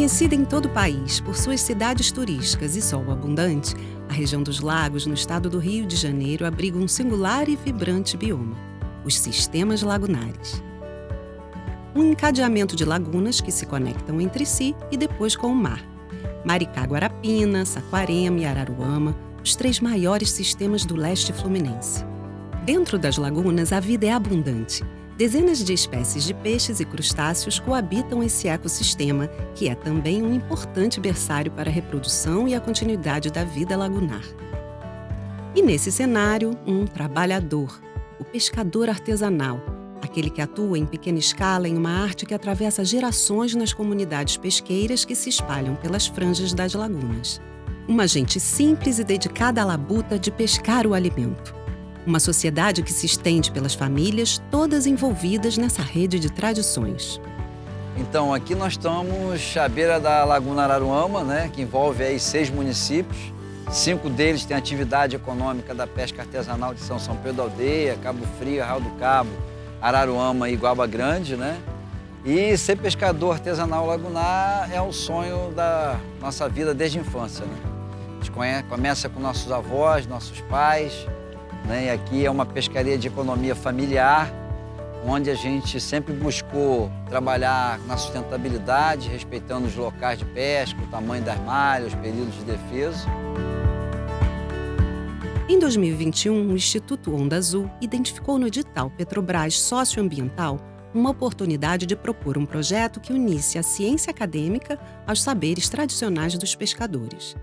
Conhecida em todo o país por suas cidades turísticas e sol abundante, a região dos lagos no estado do Rio de Janeiro abriga um singular e vibrante bioma, os sistemas lagunares. Um encadeamento de lagunas que se conectam entre si e depois com o mar. Maricá, Guarapina, Saquarema e Araruama, os 3 maiores sistemas do leste fluminense. Dentro das lagunas, a vida é abundante. Dezenas de espécies de peixes e crustáceos coabitam esse ecossistema, que é também um importante berçário para a reprodução e a continuidade da vida lagunar. E nesse cenário, um trabalhador, o pescador artesanal, aquele que atua em pequena escala em uma arte que atravessa gerações nas comunidades pesqueiras que se espalham pelas franjas das lagunas. Uma gente simples e dedicada à labuta de pescar o alimento. Uma sociedade que se estende pelas famílias, todas envolvidas nessa rede de tradições. Então, aqui nós estamos à beira da Laguna Araruama, né, que envolve aí 6 municípios. 5 deles têm atividade econômica da pesca artesanal de São Pedro da Aldeia, Cabo Frio, Arraial do Cabo, Araruama e Guaba Grande, né? E ser pescador artesanal lagunar é o sonho da nossa vida desde a infância, né? A gente começa com nossos avós, nossos pais, né? E aqui é uma pescaria de economia familiar, onde a gente sempre buscou trabalhar na sustentabilidade, respeitando os locais de pesca, o tamanho das malhas, os períodos de defesa. Em 2021, o Instituto Onda Azul identificou no edital Petrobras Socioambiental uma oportunidade de propor um projeto que unisse a ciência acadêmica aos saberes tradicionais dos pescadores.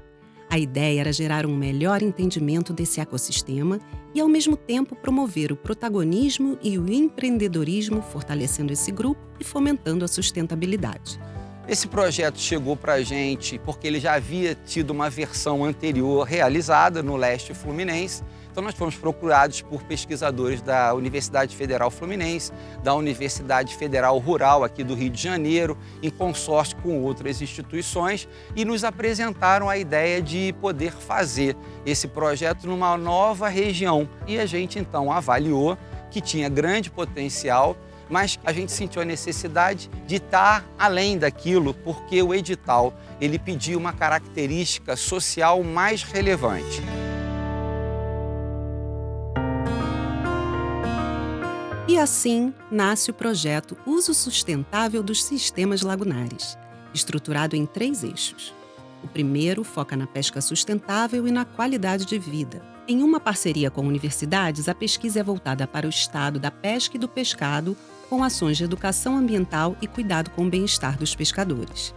A ideia era gerar um melhor entendimento desse ecossistema e, ao mesmo tempo, promover o protagonismo e o empreendedorismo, fortalecendo esse grupo e fomentando a sustentabilidade. Esse projeto chegou para a gente porque ele já havia tido uma versão anterior realizada no leste fluminense. Então nós fomos procurados por pesquisadores da Universidade Federal Fluminense, da Universidade Federal Rural aqui do Rio de Janeiro, em consórcio com outras instituições, e nos apresentaram a ideia de poder fazer esse projeto numa nova região. E a gente então avaliou que tinha grande potencial, mas a gente sentiu a necessidade de estar além daquilo, porque o edital ele pediu uma característica social mais relevante. E assim nasce o projeto Uso Sustentável dos Sistemas Lagunares, estruturado em 3 eixos. O primeiro foca na pesca sustentável e na qualidade de vida. Em uma parceria com universidades, a pesquisa é voltada para o estado da pesca e do pescado, com ações de educação ambiental e cuidado com o bem-estar dos pescadores.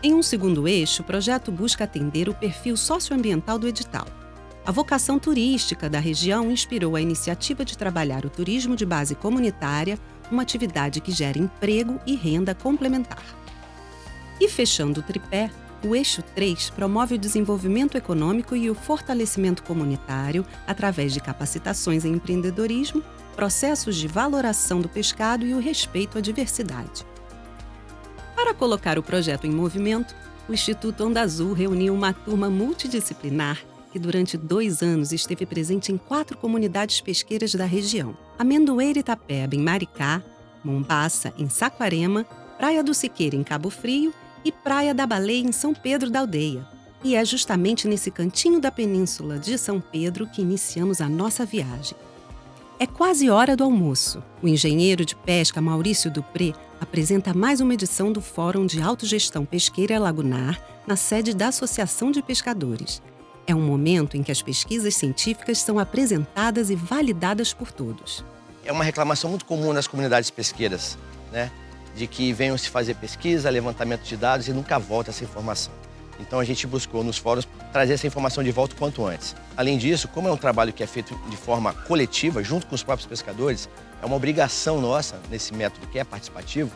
Em um segundo eixo, o projeto busca atender o perfil socioambiental do edital. A vocação turística da região inspirou a iniciativa de trabalhar o turismo de base comunitária, uma atividade que gera emprego e renda complementar. E fechando o tripé, o eixo 3 promove o desenvolvimento econômico e o fortalecimento comunitário através de capacitações em empreendedorismo, processos de valoração do pescado e o respeito à diversidade. Para colocar o projeto em movimento, o Instituto Onda Azul reuniu uma turma multidisciplinar que durante 2 anos esteve presente em 4 comunidades pesqueiras da região: Amendoeira e Tapeba, em Maricá, Mombaça, em Saquarema, Praia do Siqueira, em Cabo Frio e Praia da Baleia, em São Pedro da Aldeia. E é justamente nesse cantinho da península de São Pedro que iniciamos a nossa viagem. É quase hora do almoço. O engenheiro de pesca Maurício Dupré apresenta mais uma edição do Fórum de Autogestão Pesqueira Lagunar na sede da Associação de Pescadores. É um momento em que as pesquisas científicas são apresentadas e validadas por todos. É uma reclamação muito comum nas comunidades pesqueiras, né? De que venham se fazer pesquisa, levantamento de dados e nunca volta essa informação. Então a gente buscou nos fóruns trazer essa informação de volta o quanto antes. Além disso, como é um trabalho que é feito de forma coletiva, junto com os próprios pescadores, é uma obrigação nossa, nesse método que é participativo,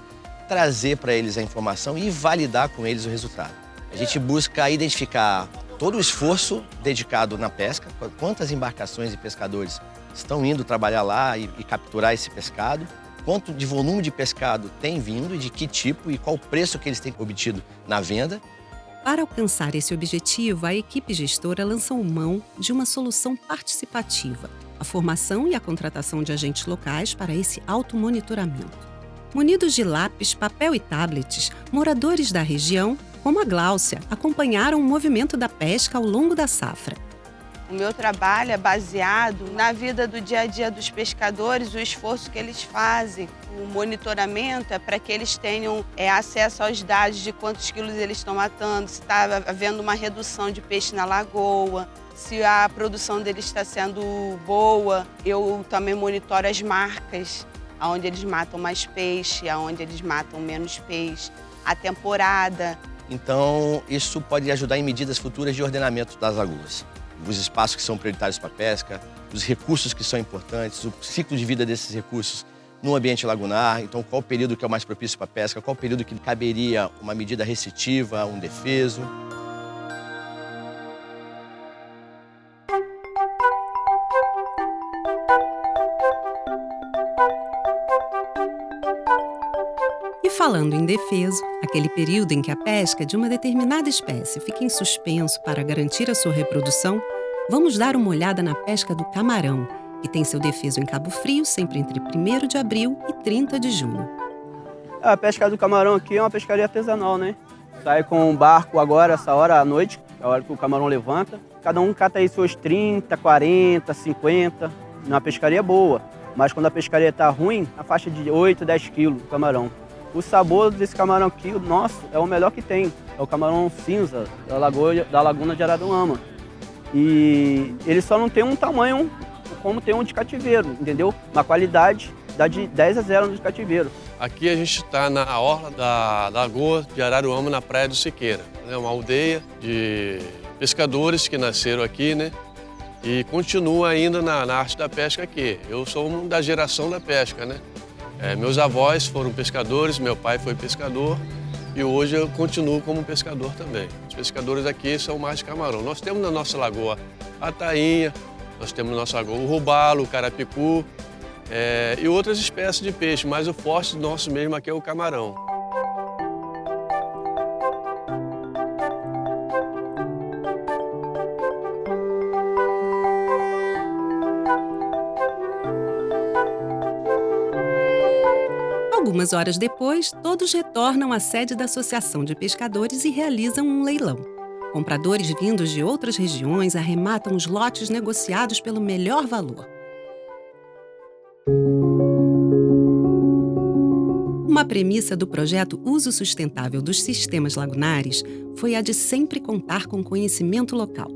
trazer para eles a informação e validar com eles o resultado. A gente busca identificar todo o esforço dedicado na pesca, quantas embarcações e pescadores estão indo trabalhar lá e capturar esse pescado, quanto de volume de pescado tem vindo e de que tipo e qual o preço que eles têm obtido na venda. Para alcançar esse objetivo, a equipe gestora lançou mão de uma solução participativa, a formação e a contratação de agentes locais para esse automonitoramento. Munidos de lápis, papel e tablets, moradores da região, como a Gláucia, acompanharam o movimento da pesca ao longo da safra. O meu trabalho é baseado na vida do dia a dia dos pescadores, o esforço que eles fazem. O monitoramento é para que eles tenham acesso aos dados de quantos quilos eles estão matando, se está havendo uma redução de peixe na lagoa, se a produção deles está sendo boa. Eu também monitoro as marcas, onde eles matam mais peixe, onde eles matam menos peixe, a temporada. Então, isso pode ajudar em medidas futuras de ordenamento das lagoas. Os espaços que são prioritários para a pesca, os recursos que são importantes, o ciclo de vida desses recursos no ambiente lagunar. Então, qual o período que é o mais propício para a pesca, qual o período que caberia uma medida restritiva, um defeso. E falando em defeso, aquele período em que a pesca de uma determinada espécie fica em suspenso para garantir a sua reprodução, vamos dar uma olhada na pesca do camarão, que tem seu defeso em Cabo Frio sempre entre 1º de abril e 30 de junho. A pesca do camarão aqui é uma pescaria artesanal, né? Sai com um barco agora, essa hora à noite, é a hora que o camarão levanta. Cada um cata aí seus 30, 40, 50, numa pescaria boa. Mas quando a pescaria tá ruim, na faixa de 8, 10 quilos o camarão. O sabor desse camarão aqui, nosso, é o melhor que tem. É o camarão cinza da Laguna de Araruama. E ele só não tem um tamanho como tem um de cativeiro, entendeu? Uma qualidade dá de 10-0 no de cativeiro. Aqui a gente está na orla da Lagoa de Araruama, na Praia do Siqueira. É uma aldeia de pescadores que nasceram aqui, né? E continua ainda na arte da pesca aqui. Eu sou da geração da pesca, né? Meus avós foram pescadores, meu pai foi pescador e hoje eu continuo como pescador também. Os pescadores aqui são mais de camarão. Nós temos na nossa lagoa a tainha, nós temos na nossa lagoa o robalo, o carapicu e outras espécies de peixe, mas o forte nosso mesmo aqui é o camarão. Algumas horas depois, todos retornam à sede da Associação de Pescadores e realizam um leilão. Compradores vindos de outras regiões arrematam os lotes negociados pelo melhor valor. Uma premissa do projeto Uso Sustentável dos Sistemas Lagunares foi a de sempre contar com conhecimento local.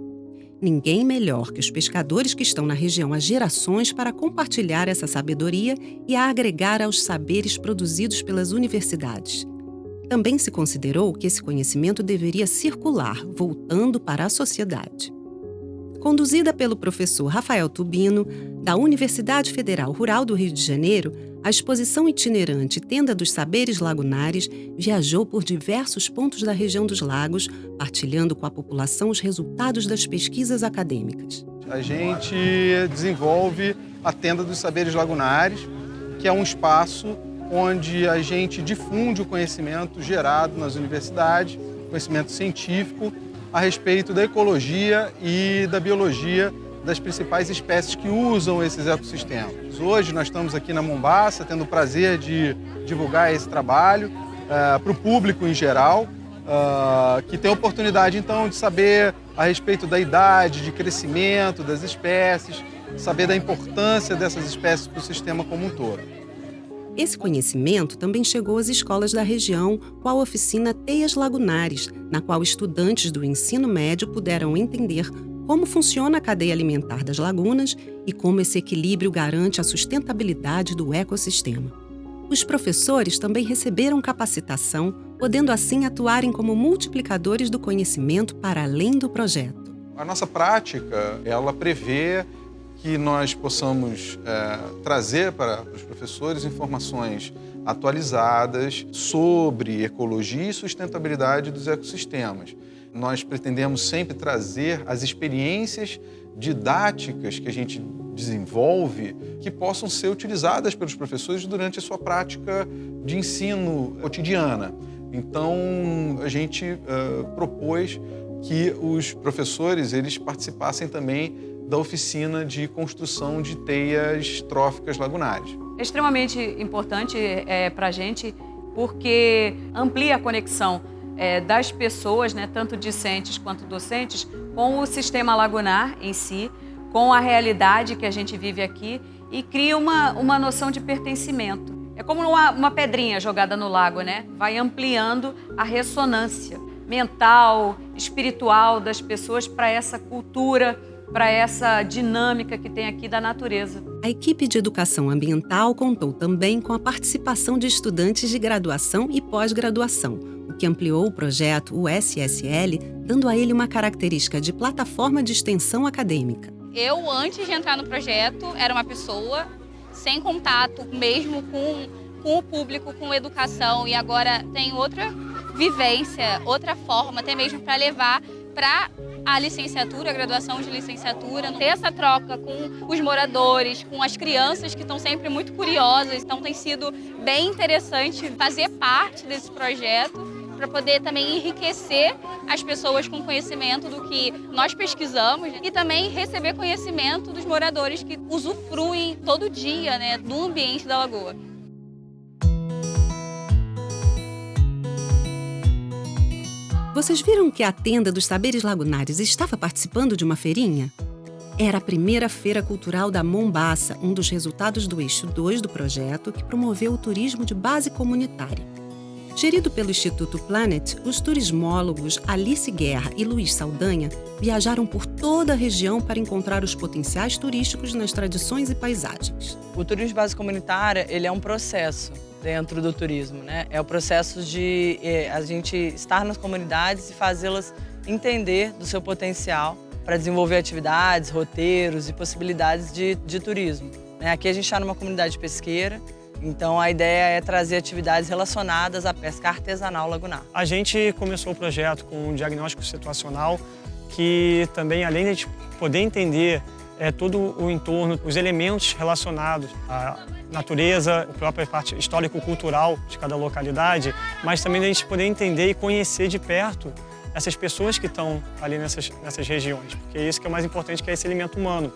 Ninguém melhor que os pescadores que estão na região há gerações para compartilhar essa sabedoria e a agregar aos saberes produzidos pelas universidades. Também se considerou que esse conhecimento deveria circular, voltando para a sociedade. Conduzida pelo professor Rafael Tubino, da Universidade Federal Rural do Rio de Janeiro, a exposição itinerante Tenda dos Saberes Lagunares viajou por diversos pontos da região dos lagos, partilhando com a população os resultados das pesquisas acadêmicas. A gente desenvolve a Tenda dos Saberes Lagunares, que é um espaço onde a gente difunde o conhecimento gerado nas universidades, conhecimento científico, a respeito da ecologia e da biologia das principais espécies que usam esses ecossistemas. Hoje nós estamos aqui na Mombaça, tendo o prazer de divulgar esse trabalho para o público em geral, que tem a oportunidade então de saber a respeito da idade, de crescimento das espécies, saber da importância dessas espécies para o sistema como um todo. Esse conhecimento também chegou às escolas da região com a oficina Teias Lagunares, na qual estudantes do ensino médio puderam entender como funciona a cadeia alimentar das lagunas e como esse equilíbrio garante a sustentabilidade do ecossistema. Os professores também receberam capacitação, podendo assim atuarem como multiplicadores do conhecimento para além do projeto. A nossa prática, ela prevê que nós possamos trazer para os professores informações atualizadas sobre ecologia e sustentabilidade dos ecossistemas. Nós pretendemos sempre trazer as experiências didáticas que a gente desenvolve que possam ser utilizadas pelos professores durante a sua prática de ensino cotidiana. Então, a gente propôs que os professores eles participassem também da oficina de construção de teias tróficas lagunares. É extremamente importante para a gente, porque amplia a conexão das pessoas, né, tanto discentes quanto docentes, com o sistema lagunar em si, com a realidade que a gente vive aqui e cria uma noção de pertencimento. É como uma pedrinha jogada no lago, né? Vai ampliando a ressonância mental, espiritual das pessoas para essa cultura, para essa dinâmica que tem aqui da natureza. A equipe de educação ambiental contou também com a participação de estudantes de graduação e pós-graduação, o que ampliou o projeto USSL, dando a ele uma característica de plataforma de extensão acadêmica. Eu, antes de entrar no projeto, era uma pessoa sem contato mesmo com o público, com educação, e agora tem outra vivência, outra forma, até mesmo para levar para a licenciatura, a graduação de licenciatura, ter essa troca com os moradores, com as crianças que estão sempre muito curiosas. Então tem sido bem interessante fazer parte desse projeto para poder também enriquecer as pessoas com conhecimento do que nós pesquisamos e também receber conhecimento dos moradores que usufruem todo dia, né, do ambiente da lagoa. Vocês viram que a Tenda dos Saberes Lagunares estava participando de uma feirinha? Era a primeira feira cultural da Mombaça, um dos resultados do eixo 2 do projeto, que promoveu o turismo de base comunitária. Gerido pelo Instituto Planet, os turismólogos Alice Guerra e Luiz Saldanha viajaram por toda a região para encontrar os potenciais turísticos nas tradições e paisagens. O turismo de base comunitária, ele é um processo dentro do turismo, né? É o processo de a gente estar nas comunidades e fazê-las entender do seu potencial para desenvolver atividades, roteiros e possibilidades de turismo, né? Aqui a gente está numa comunidade pesqueira, então a ideia é trazer atividades relacionadas à pesca artesanal lagunar. A gente começou o projeto com um diagnóstico situacional que também, além de a gente poder entender todo o entorno, os elementos relacionados à natureza, a própria parte histórico-cultural de cada localidade, mas também a gente poder entender e conhecer de perto essas pessoas que estão ali nessas regiões, porque é isso que é o mais importante, que é esse elemento humano.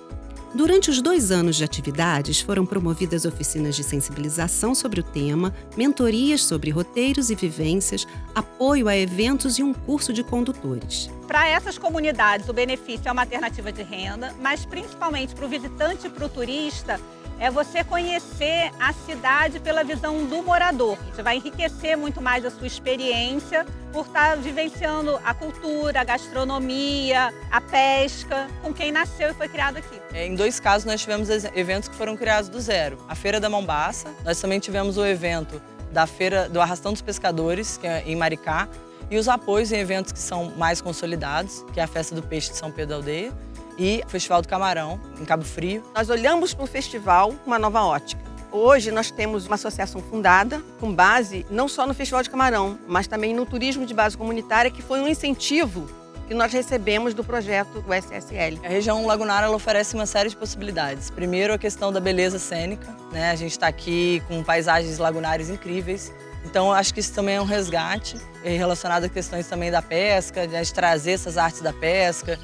Durante os 2 anos de atividades, foram promovidas oficinas de sensibilização sobre o tema, mentorias sobre roteiros e vivências, apoio a eventos e um curso de condutores. Para essas comunidades, o benefício é uma alternativa de renda, mas principalmente para o visitante e para o turista, é você conhecer a cidade pela visão do morador. Você vai enriquecer muito mais a sua experiência por estar vivenciando a cultura, a gastronomia, a pesca, com quem nasceu e foi criado aqui. Em 2 casos, nós tivemos eventos que foram criados do zero. A Feira da Mombaça, nós também tivemos o evento da Feira do Arrastão dos Pescadores, que é em Maricá, e os apoios em eventos que são mais consolidados, que é a Festa do Peixe de São Pedro da Aldeia, e o Festival do Camarão, em Cabo Frio. Nós olhamos para o festival uma nova ótica. Hoje nós temos uma associação fundada com base não só no Festival de Camarão, mas também no turismo de base comunitária, que foi um incentivo que nós recebemos do projeto do USSL. A região lagunar ela oferece uma série de possibilidades. Primeiro, a questão da beleza cênica, né? A gente está aqui com paisagens lagunares incríveis. Então, acho que isso também é um resgate relacionado a questões também da pesca, de trazer essas artes da pesca.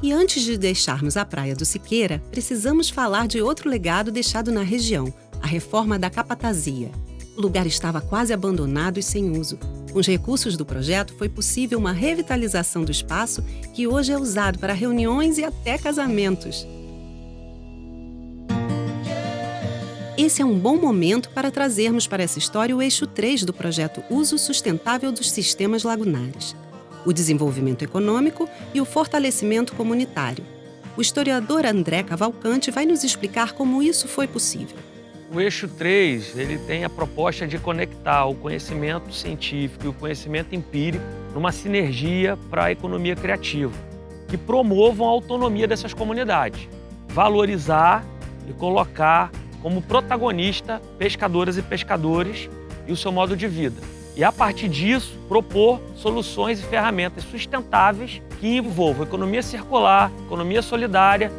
E antes de deixarmos a Praia do Siqueira, precisamos falar de outro legado deixado na região, a reforma da Capatazia. O lugar estava quase abandonado e sem uso. Com os recursos do projeto, foi possível uma revitalização do espaço que hoje é usado para reuniões e até casamentos. Esse é um bom momento para trazermos para essa história o eixo 3 do projeto Uso Sustentável dos Sistemas Lagunares: o desenvolvimento econômico e o fortalecimento comunitário. O historiador André Cavalcante vai nos explicar como isso foi possível. O eixo 3, ele tem a proposta de conectar o conhecimento científico e o conhecimento empírico numa sinergia para a economia criativa, que promovam a autonomia dessas comunidades, valorizar e colocar como protagonista pescadoras e pescadores e o seu modo de vida. E, a partir disso, propor soluções e ferramentas sustentáveis que envolvam economia circular, economia solidária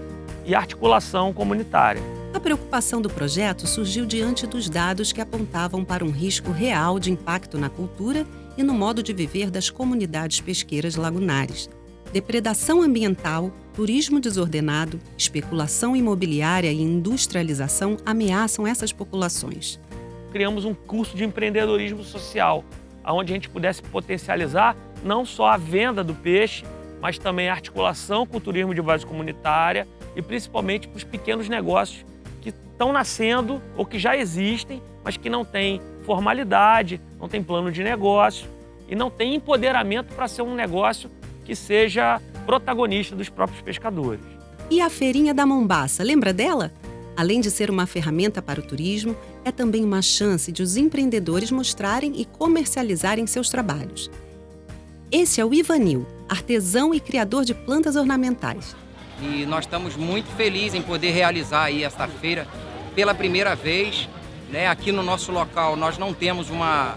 e articulação comunitária. A preocupação do projeto surgiu diante dos dados que apontavam para um risco real de impacto na cultura e no modo de viver das comunidades pesqueiras lagunares. Depredação ambiental, turismo desordenado, especulação imobiliária e industrialização ameaçam essas populações. Criamos um curso de empreendedorismo social, onde a gente pudesse potencializar não só a venda do peixe, mas também a articulação com o turismo de base comunitária e principalmente para os pequenos negócios que estão nascendo ou que já existem, mas que não têm formalidade, não têm plano de negócio e não têm empoderamento para ser um negócio que seja protagonista dos próprios pescadores. E a Feirinha da Mombaça, lembra dela? Além de ser uma ferramenta para o turismo, é também uma chance de os empreendedores mostrarem e comercializarem seus trabalhos. Esse é o Ivanil, artesão e criador de plantas ornamentais. E nós estamos muito felizes em poder realizar aí esta feira pela primeira vez, né? Aqui no nosso local nós não temos uma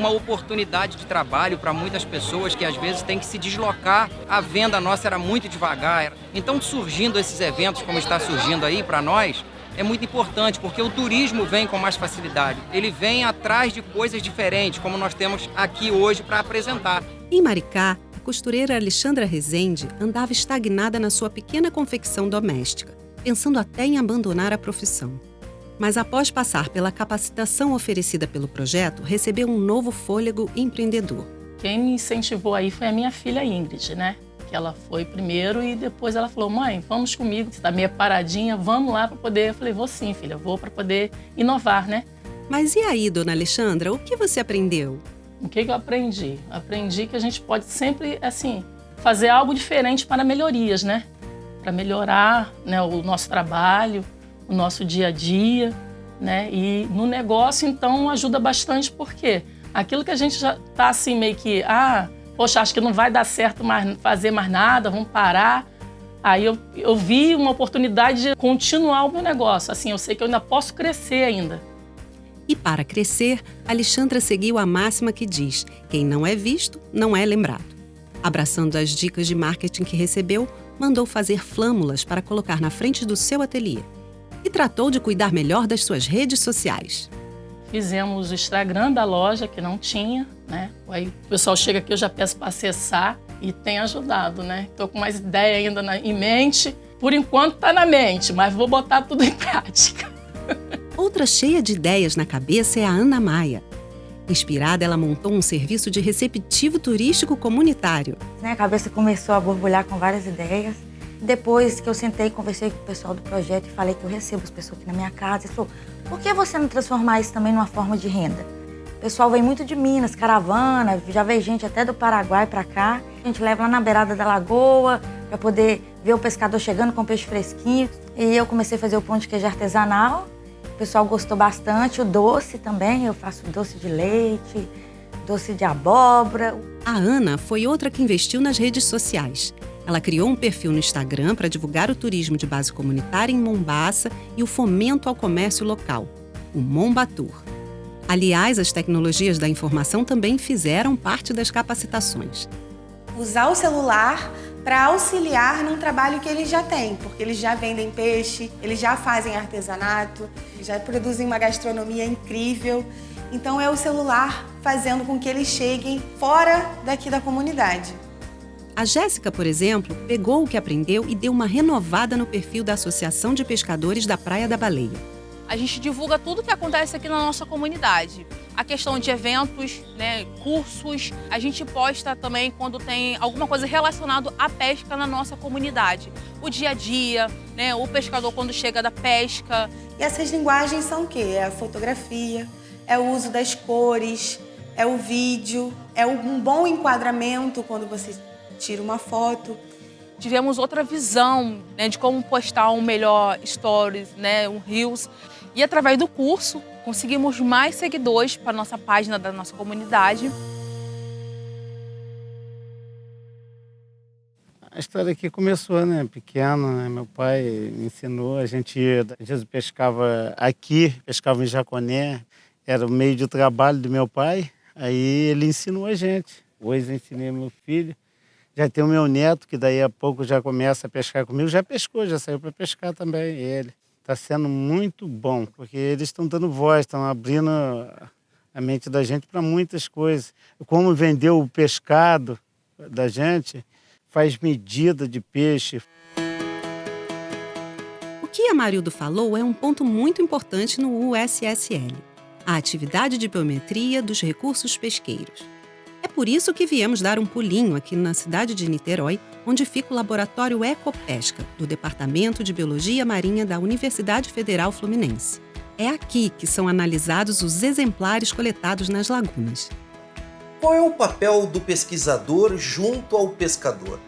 oportunidade de trabalho para muitas pessoas que às vezes têm que se deslocar. A venda nossa era muito devagar. Então, surgindo esses eventos como está surgindo aí para nós, é muito importante, porque o turismo vem com mais facilidade. Ele vem atrás de coisas diferentes, como nós temos aqui hoje para apresentar. Em Maricá, a costureira Alexandra Rezende andava estagnada na sua pequena confecção doméstica, pensando até em abandonar a profissão. Mas após passar pela capacitação oferecida pelo projeto, recebeu um novo fôlego empreendedor. Quem me incentivou aí foi a minha filha Ingrid, né? Que ela foi primeiro e depois ela falou: mãe, vamos comigo, você está meio paradinha, vamos lá para poder... Eu falei: vou sim, filha, vou para poder inovar, né? Mas e aí, dona Alexandra, o que você aprendeu? O que eu aprendi? Aprendi que a gente pode sempre, assim, fazer algo diferente para melhorias, né? Para melhorar, né, o nosso trabalho, o nosso dia a dia, né? E no negócio, então, ajuda bastante, porque aquilo que a gente já está assim meio que, poxa, acho que não vai dar certo mais, fazer mais nada, vamos parar. Aí eu vi uma oportunidade de continuar o meu negócio. Assim, eu sei que eu ainda posso crescer ainda. E para crescer, Alexandra seguiu a máxima que diz: quem não é visto, não é lembrado. Abraçando as dicas de marketing que recebeu, mandou fazer flâmulas para colocar na frente do seu ateliê. E tratou de cuidar melhor das suas redes sociais. Fizemos o Instagram da loja, que não tinha, né? Aí o pessoal chega aqui, eu já peço para acessar e tem ajudado, né? Estou com mais ideia ainda em mente. Por enquanto está na mente, mas vou botar tudo em prática. Outra cheia de ideias na cabeça é a Ana Maia. Inspirada, ela montou um serviço de receptivo turístico comunitário. A cabeça começou a borbulhar com várias ideias. Depois que eu sentei e conversei com o pessoal do projeto e falei que eu recebo as pessoas aqui na minha casa, ele falou: por que você não transformar isso também numa forma de renda? O pessoal vem muito de Minas, caravana, já veio gente até do Paraguai para cá. A gente leva lá na beirada da lagoa para poder ver o pescador chegando com peixe fresquinho. E eu comecei a fazer o pão de queijo artesanal. O pessoal gostou bastante. O doce também, eu faço doce de leite, doce de abóbora. A Ana foi outra que investiu nas redes sociais. Ela criou um perfil no Instagram para divulgar o turismo de base comunitária em Mombaça e o fomento ao comércio local, o Mombatur. Aliás, as tecnologias da informação também fizeram parte das capacitações. Usar o celular para auxiliar num trabalho que eles já têm, porque eles já vendem peixe, eles já fazem artesanato, já produzem uma gastronomia incrível. Então é o celular fazendo com que eles cheguem fora daqui da comunidade. A Jéssica, por exemplo, pegou o que aprendeu e deu uma renovada no perfil da Associação de Pescadores da Praia da Baleia. A gente divulga tudo o que acontece aqui na nossa comunidade. A questão de eventos, né, cursos, a gente posta também quando tem alguma coisa relacionada à pesca na nossa comunidade. O dia a dia, né, o pescador quando chega da pesca. E essas linguagens são o quê? É a fotografia, é o uso das cores, é o vídeo, é um bom enquadramento quando você tira uma foto. Tivemos outra visão, né, de como postar um melhor stories, né, um reels. E através do curso, conseguimos mais seguidores para a nossa página da nossa comunidade. A história aqui começou, né, pequeno, né? Meu pai me ensinou, a gente às vezes pescava aqui, pescava em Jaconé, era o meio de trabalho do meu pai, aí ele ensinou a gente. Hoje eu ensinei meu filho. Já tem o meu neto, que daí a pouco já começa a pescar comigo. Já pescou, já saiu para pescar também, ele. Está sendo muito bom, porque eles estão dando voz, estão abrindo a mente da gente para muitas coisas. Como vender o pescado da gente faz medida de peixe. O que Amarildo falou é um ponto muito importante no USSL, a atividade de biometria dos recursos pesqueiros. É por isso que viemos dar um pulinho aqui na cidade de Niterói, onde fica o Laboratório Ecopesca, do Departamento de Biologia Marinha da Universidade Federal Fluminense. É aqui que são analisados os exemplares coletados nas lagunas. Qual é o papel do pesquisador junto ao pescador?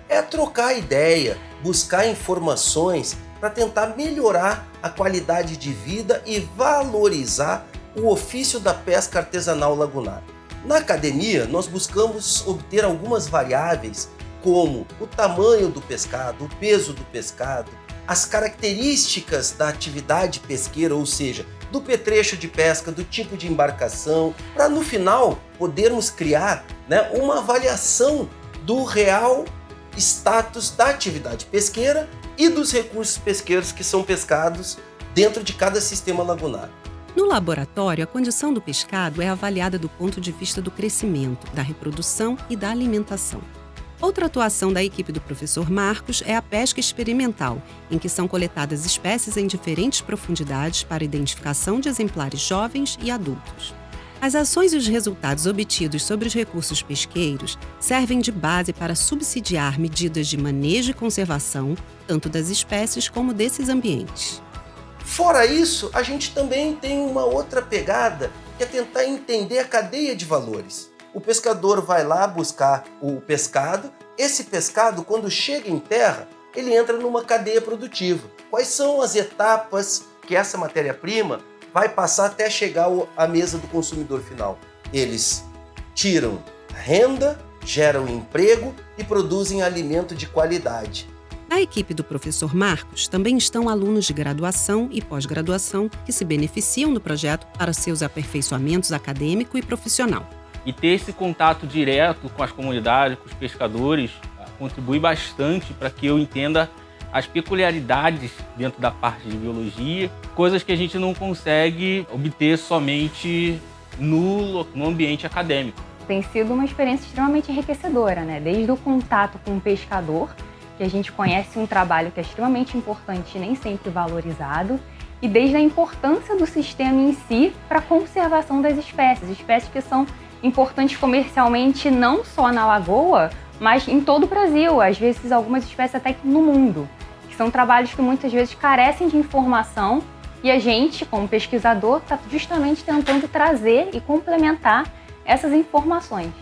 É trocar ideia, buscar informações para tentar melhorar a qualidade de vida e valorizar o ofício da pesca artesanal lagunar. Na academia, nós buscamos obter algumas variáveis, como o tamanho do pescado, o peso do pescado, as características da atividade pesqueira, ou seja, do petrecho de pesca, do tipo de embarcação, para no final podermos criar, uma avaliação do real status da atividade pesqueira e dos recursos pesqueiros que são pescados dentro de cada sistema lagunar. No laboratório, a condição do pescado é avaliada do ponto de vista do crescimento, da reprodução e da alimentação. Outra atuação da equipe do professor Marcos é a pesca experimental, em que são coletadas espécies em diferentes profundidades para identificação de exemplares jovens e adultos. As ações e os resultados obtidos sobre os recursos pesqueiros servem de base para subsidiar medidas de manejo e conservação, tanto das espécies como desses ambientes. Fora isso, a gente também tem uma outra pegada, que é tentar entender a cadeia de valores. O pescador vai lá buscar o pescado, esse pescado, quando chega em terra, ele entra numa cadeia produtiva. Quais são as etapas que essa matéria-prima vai passar até chegar à mesa do consumidor final? Eles tiram renda, geram emprego e produzem alimento de qualidade. Na equipe do professor Marcos também estão alunos de graduação e pós-graduação que se beneficiam do projeto para seus aperfeiçoamentos acadêmico e profissional. E ter esse contato direto com as comunidades, com os pescadores, contribui bastante para que eu entenda as peculiaridades dentro da parte de biologia, coisas que a gente não consegue obter somente no ambiente acadêmico. Tem sido uma experiência extremamente enriquecedora, né? Desde o contato com o pescador, que a gente conhece um trabalho que é extremamente importante e nem sempre valorizado, e desde a importância do sistema em si para a conservação das espécies que são importantes comercialmente não só na lagoa, mas em todo o Brasil, às vezes algumas espécies até no mundo. Que são trabalhos que muitas vezes carecem de informação e a gente, como pesquisador, está justamente tentando trazer e complementar essas informações.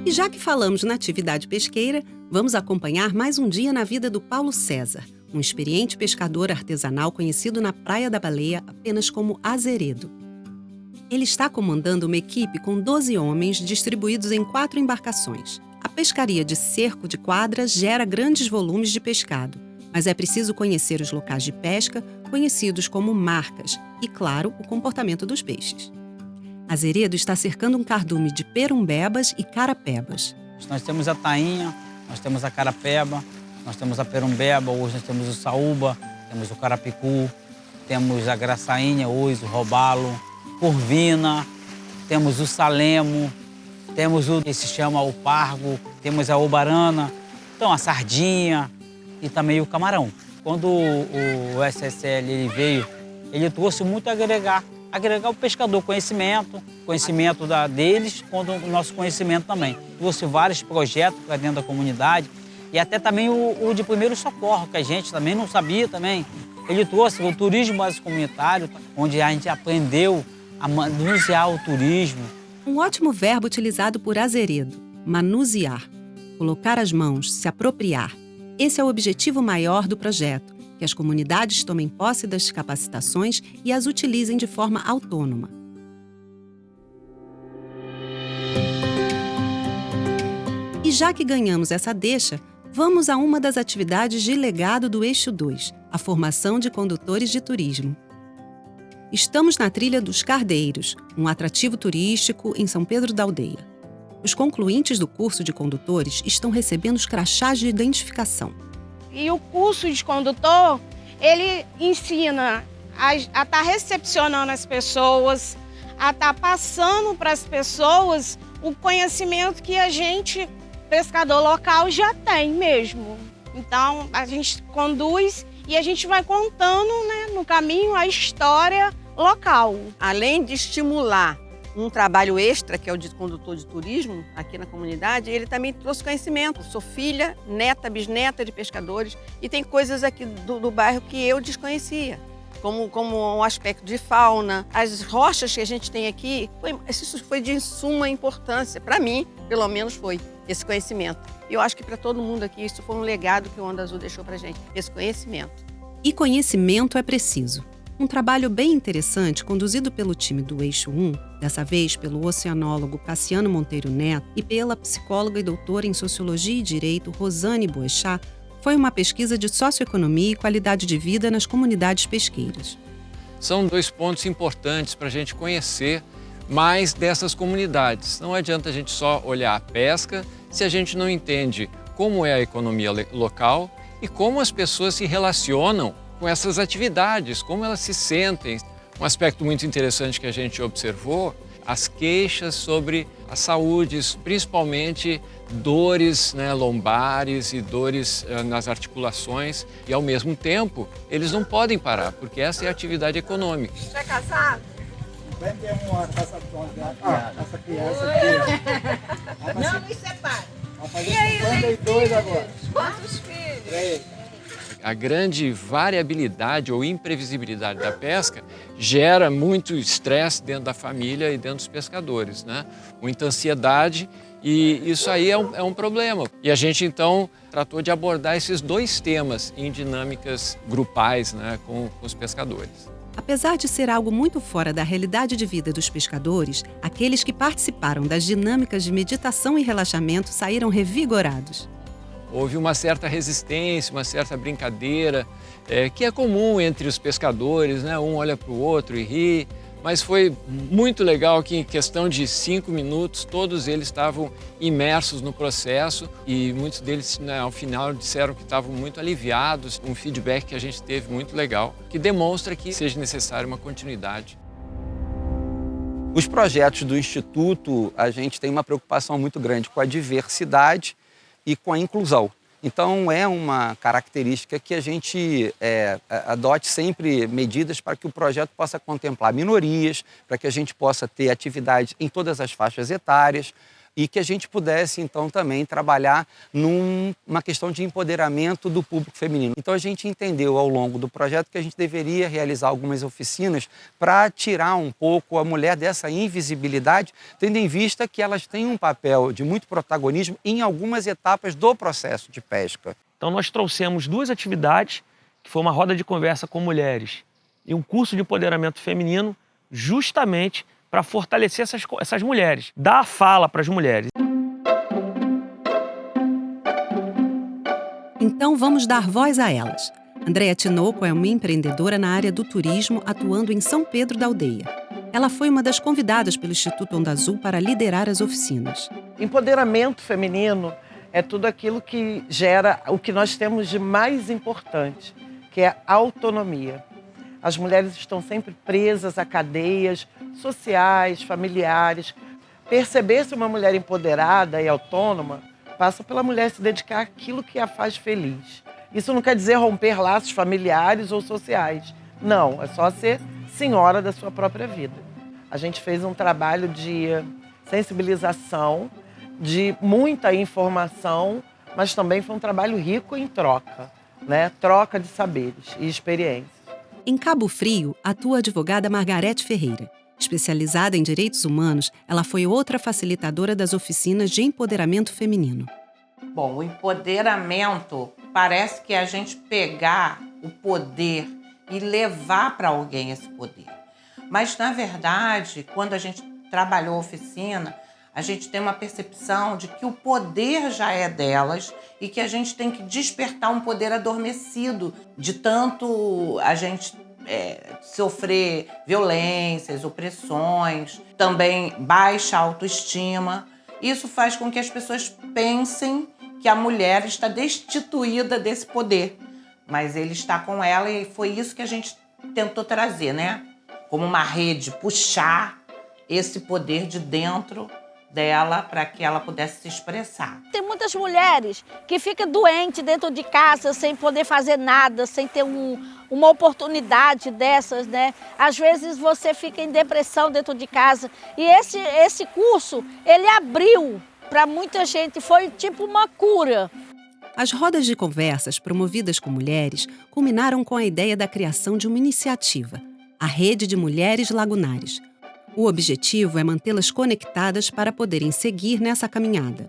E já que falamos na atividade pesqueira, vamos acompanhar mais um dia na vida do Paulo César, um experiente pescador artesanal conhecido na Praia da Baleia apenas como Azeredo. Ele está comandando uma equipe com 12 homens distribuídos em 4 embarcações. A pescaria de cerco de quadra gera grandes volumes de pescado, mas é preciso conhecer os locais de pesca, conhecidos como marcas, e, claro, o comportamento dos peixes. Azeredo está cercando um cardume de perumbebas e carapebas. Nós temos a tainha, nós temos a carapeba, nós temos a perumbeba, hoje nós temos o saúba, temos o carapicu, temos a graçainha, hoje o robalo, corvina, temos o salemo, temos o que se chama o pargo, temos a obarana, então a sardinha e também o camarão. Quando o SSL ele veio, ele trouxe muito a agregar o pescador, conhecimento deles, quanto o nosso conhecimento também. Trouxe vários projetos para dentro da comunidade e até também o de primeiro socorro, que a gente também não sabia também. Ele trouxe o turismo básico comunitário, onde a gente aprendeu a manusear o turismo. Um ótimo verbo utilizado por Azeredo, manusear, colocar as mãos, se apropriar. Esse é o objetivo maior do projeto, que as comunidades tomem posse das capacitações e as utilizem de forma autônoma. E já que ganhamos essa deixa, vamos a uma das atividades de legado do Eixo 2, a formação de condutores de turismo. Estamos na Trilha dos Cardeiros, um atrativo turístico em São Pedro da Aldeia. Os concluintes do curso de condutores estão recebendo os crachás de identificação. E o curso de condutor, ele ensina a estar recepcionando as pessoas, a estar passando para as pessoas o conhecimento que a gente, pescador local, já tem mesmo. Então, a gente conduz e a gente vai contando, né, no caminho a história local. Além de estimular um trabalho extra, que é o de condutor de turismo aqui na comunidade, ele também trouxe conhecimento. Sou filha, neta, bisneta de pescadores e tem coisas aqui do bairro que eu desconhecia. Como um aspecto de fauna. As rochas que a gente tem aqui, isso foi de suma importância. Para mim, pelo menos foi, esse conhecimento. E eu acho que para todo mundo aqui, isso foi um legado que o Onda Azul deixou para gente, esse conhecimento. E conhecimento é preciso. Um trabalho bem interessante, conduzido pelo time do Eixo 1, dessa vez pelo oceanólogo Cassiano Monteiro Neto e pela psicóloga e doutora em Sociologia e Direito Rosane Boechat, foi uma pesquisa de socioeconomia e qualidade de vida nas comunidades pesqueiras. São 2 pontos importantes para a gente conhecer mais dessas comunidades. Não adianta a gente só olhar a pesca se a gente não entende como é a economia local e como as pessoas se relacionam com essas atividades, como elas se sentem. Um aspecto muito interessante que a gente observou, as queixas sobre a saúde, principalmente dores, né, lombares e dores nas articulações. E, ao mesmo tempo, eles não podem parar, porque essa é a atividade econômica. Você é casado? Essa criança aqui. Não me separe. Vai fazer 52 agora. Quantos filhos? A grande variabilidade ou imprevisibilidade da pesca gera muito estresse dentro da família e dentro dos pescadores, né? Muita ansiedade, e isso aí é um problema. E a gente, então, tratou de abordar esses 2 temas em dinâmicas grupais, né, com os pescadores. Apesar de ser algo muito fora da realidade de vida dos pescadores, aqueles que participaram das dinâmicas de meditação e relaxamento saíram revigorados. Houve uma certa resistência, uma certa brincadeira, que é comum entre os pescadores, né? Um olha para o outro e ri, mas foi muito legal que em questão de 5 minutos todos eles estavam imersos no processo e muitos deles, né, ao final disseram que estavam muito aliviados, um feedback que a gente teve muito legal, que demonstra que seja necessária uma continuidade. Os projetos do Instituto, a gente tem uma preocupação muito grande com a diversidade e com a inclusão. Então, é uma característica que a gente adote sempre medidas para que o projeto possa contemplar minorias, para que a gente possa ter atividades em todas as faixas etárias e que a gente pudesse, então, também trabalhar numa questão de empoderamento do público feminino. Então, a gente entendeu ao longo do projeto que a gente deveria realizar algumas oficinas para tirar um pouco a mulher dessa invisibilidade, tendo em vista que elas têm um papel de muito protagonismo em algumas etapas do processo de pesca. Então, nós trouxemos 2 atividades, que foi uma roda de conversa com mulheres e um curso de empoderamento feminino, justamente para fortalecer essas mulheres, dar a fala para as mulheres. Então vamos dar voz a elas. Andréa Tinoco é uma empreendedora na área do turismo, atuando em São Pedro da Aldeia. Ela foi uma das convidadas pelo Instituto Onda Azul para liderar as oficinas. Empoderamento feminino é tudo aquilo que gera o que nós temos de mais importante, que é a autonomia. As mulheres estão sempre presas a cadeias sociais, familiares. Perceber-se uma mulher empoderada e autônoma passa pela mulher se dedicar àquilo que a faz feliz. Isso não quer dizer romper laços familiares ou sociais. Não, é só ser senhora da sua própria vida. A gente fez um trabalho de sensibilização, de muita informação, mas também foi um trabalho rico em troca, né? Troca de saberes e experiências. Em Cabo Frio, atua a advogada Margarete Ferreira. Especializada em direitos humanos, ela foi outra facilitadora das oficinas de empoderamento feminino. Bom, o empoderamento parece que é a gente pegar o poder e levar para alguém esse poder. Mas, na verdade, quando a gente trabalhou a oficina, a gente tem uma percepção de que o poder já é delas e que a gente tem que despertar um poder adormecido de tanto a gente sofrer violências, opressões, também baixa autoestima. Isso faz com que as pessoas pensem que a mulher está destituída desse poder, mas ele está com ela e foi isso que a gente tentou trazer, né? Como uma rede, puxar esse poder de dentro dela para que ela pudesse se expressar. Tem muitas mulheres que ficam doentes dentro de casa sem poder fazer nada, sem ter uma oportunidade dessas, né? Às vezes você fica em depressão dentro de casa e esse curso, ele abriu para muita gente, foi tipo uma cura. As rodas de conversas promovidas com mulheres culminaram com a ideia da criação de uma iniciativa, a Rede de Mulheres Lagunares. O objetivo é mantê-las conectadas para poderem seguir nessa caminhada.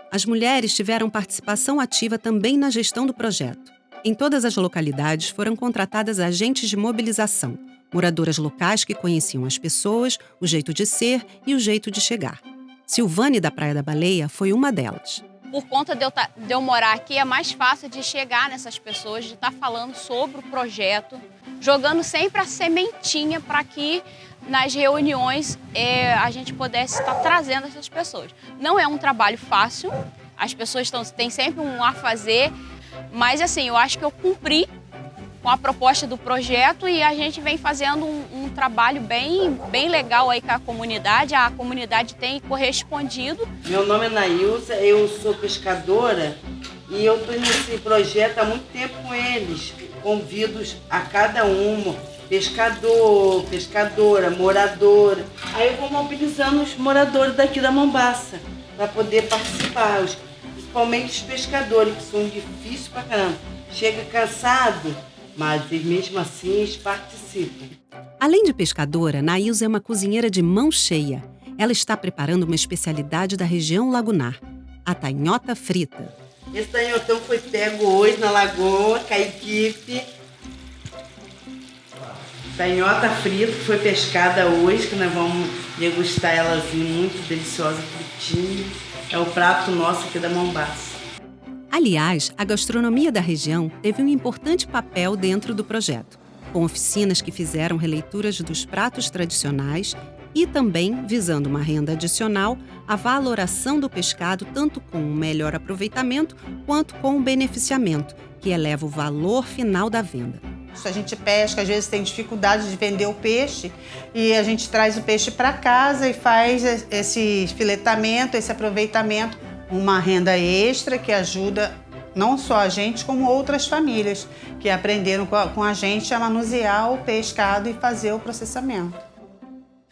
As mulheres tiveram participação ativa também na gestão do projeto. Em todas as localidades foram contratadas agentes de mobilização, moradoras locais que conheciam as pessoas, o jeito de ser e o jeito de chegar. Silvane da Praia da Baleia foi uma delas. Por conta de eu morar aqui, é mais fácil de chegar nessas pessoas, de estar falando sobre o projeto, jogando sempre a sementinha para que nas reuniões a gente pudesse estar trazendo essas pessoas. Não é um trabalho fácil, as pessoas têm sempre um a fazer, mas assim, eu acho que eu cumpri com a proposta do projeto e a gente vem fazendo um trabalho bem legal aí com a comunidade tem correspondido. Meu nome é Nailza, eu sou pescadora e eu estou nesse projeto há muito tempo com eles. Convido a cada uma, pescador, pescadora, moradora. Aí eu vou mobilizando os moradores daqui da Mombaça para poder participar, principalmente os pescadores, que são difíceis pra caramba. Chega cansado, mas mesmo assim eles participam. Além de pescadora, Nailza é uma cozinheira de mão cheia. Ela está preparando uma especialidade da região lagunar, a tanhota frita. Esse tanhotão foi pego hoje na lagoa com a equipe. Tanhota frita que foi pescada hoje, que nós vamos degustar ela muito deliciosa, fritinha. É o prato nosso aqui da Mombaça. Aliás, a gastronomia da região teve um importante papel dentro do projeto, com oficinas que fizeram releituras dos pratos tradicionais e também, visando uma renda adicional, a valoração do pescado tanto com um melhor aproveitamento quanto com o beneficiamento, que eleva o valor final da venda. A gente pesca, às vezes tem dificuldade de vender o peixe e a gente traz o peixe para casa e faz esse filetamento, esse aproveitamento, uma renda extra que ajuda não só a gente, como outras famílias que aprenderam com a gente a manusear o pescado e fazer o processamento.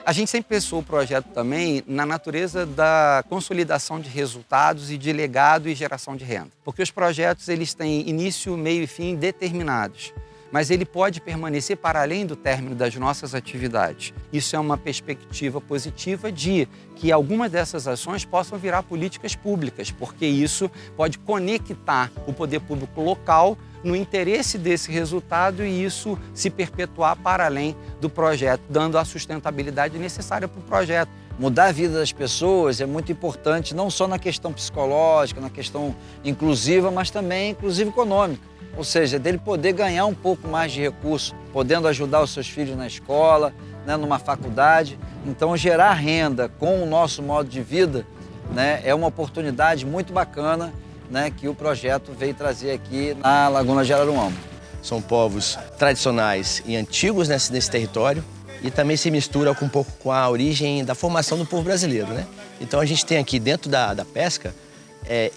A gente sempre pensou o projeto também na natureza da consolidação de resultados e de legado e geração de renda. Porque os projetos eles têm início, meio e fim determinados. Mas ele pode permanecer para além do término das nossas atividades. Isso é uma perspectiva positiva de que algumas dessas ações possam virar políticas públicas, porque isso pode conectar o poder público local no interesse desse resultado e isso se perpetuar para além do projeto, dando a sustentabilidade necessária para o projeto. Mudar a vida das pessoas é muito importante, não só na questão psicológica, na questão inclusiva, mas também inclusive econômica. Ou seja, dele poder ganhar um pouco mais de recurso, podendo ajudar os seus filhos na escola, né, numa faculdade. Então, gerar renda com o nosso modo de vida, né, é uma oportunidade muito bacana, né, que o projeto veio trazer aqui na Laguna de Araruama. São povos tradicionais e antigos nesse território e também se mistura um pouco com a origem da formação do povo brasileiro, né? Então, a gente tem aqui dentro da pesca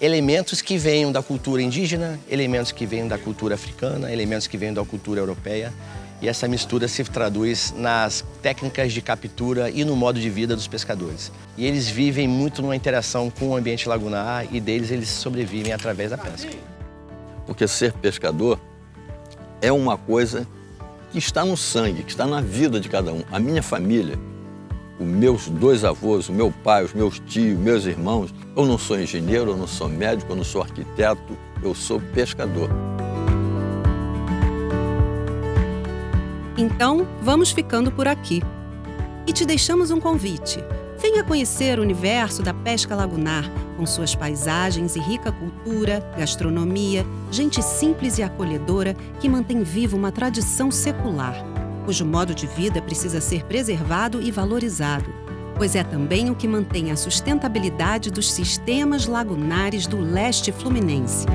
elementos que venham da cultura indígena, elementos que venham da cultura africana, elementos que venham da cultura europeia. E essa mistura se traduz nas técnicas de captura e no modo de vida dos pescadores. E eles vivem muito numa interação com o ambiente lagunar e deles eles sobrevivem através da pesca. Porque ser pescador é uma coisa que está no sangue, que está na vida de cada um. A minha família, os meus dois avós, o meu pai, os meus tios, meus irmãos. Eu não sou engenheiro, eu não sou médico, eu não sou arquiteto, eu sou pescador. Então, vamos ficando por aqui. E te deixamos um convite. Venha conhecer o universo da pesca lagunar, com suas paisagens e rica cultura, gastronomia, gente simples e acolhedora que mantém viva uma tradição secular, cujo modo de vida precisa ser preservado e valorizado, pois é também o que mantém a sustentabilidade dos sistemas lagunares do leste fluminense.